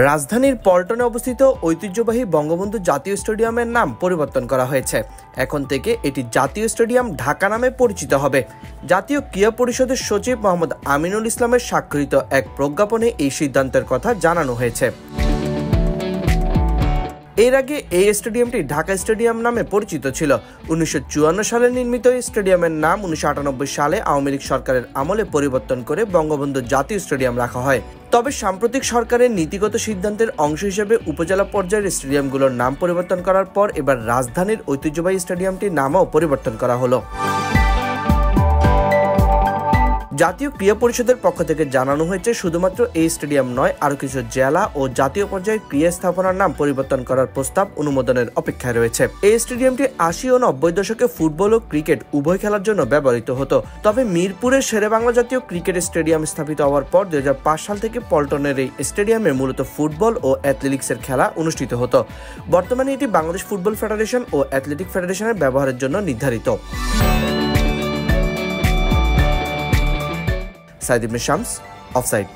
রাজধানীর পল্টনে অবস্থিত ঐতিহ্যবাহী বঙ্গবন্ধু জাতীয় স্টেডিয়ামের নাম পরিবর্তন করা হয়েছে। এখন থেকে এটি জাতীয় স্টেডিয়াম ঢাকা নামে পরিচিত হবে। জাতীয় ক্রীড়া পরিষদের সচিব মোহাম্মদ আমিনুল ইসলামের স্বাক্ষরিত এক প্রজ্ঞাপনে এই সিদ্ধান্তের কথা জানানো হয়েছে। এর আগে এই স্টেডিয়ামটি ঢাকা স্টেডিয়াম নামে পরিচিত ছিল। 1954 সালে নির্মিত এই স্টেডিয়ামের নাম 1998 সালে আওয়ামী লীগ সরকারের আমলে পরিবর্তন করে বঙ্গবন্ধু জাতীয় স্টেডিয়াম রাখা হয়। তবে সাম্প্রতিক সরকারের নীতিগত সিদ্ধান্তের অংশ হিসেবে উপজেলা পর্যায়ের স্টেডিয়ামগুলোর নাম পরিবর্তন করার পর এবার রাজধানীর ঐতিহ্যবাহী স্টেডিয়ামটির নামও পরিবর্তন করা হলো। জাতীয় ক্রীড়া পরিষদের পক্ষ থেকে জানানো হয়েছে, শুধুমাত্র এই স্টেডিয়াম নয়, আরও কিছু জেলা ও জাতীয় পর্যায়ে ক্রীড়া স্থাপনার নাম পরিবর্তন করার প্রস্তাব অনুমোদনের অপেক্ষায় রয়েছে। এই স্টেডিয়ামটি 80 ও 90 দশকে ফুটবল ও ক্রিকেট উভয় খেলার জন্য ব্যবহৃত হতো। তবে মিরপুরের শেরেবাংলা জাতীয় ক্রিকেট স্টেডিয়াম স্থাপিত হওয়ার পর 2005 সাল থেকে পল্টনের এই স্টেডিয়ামে মূলত ফুটবল ও অ্যাথলেটিক্সের খেলা অনুষ্ঠিত হতো। বর্তমানে এটি বাংলাদেশ ফুটবল ফেডারেশন ও অ্যাথলেটিক ফেডারেশনের ব্যবহারের জন্য নির্ধারিত। সাইদ ইবনে শামস, অফসাইড।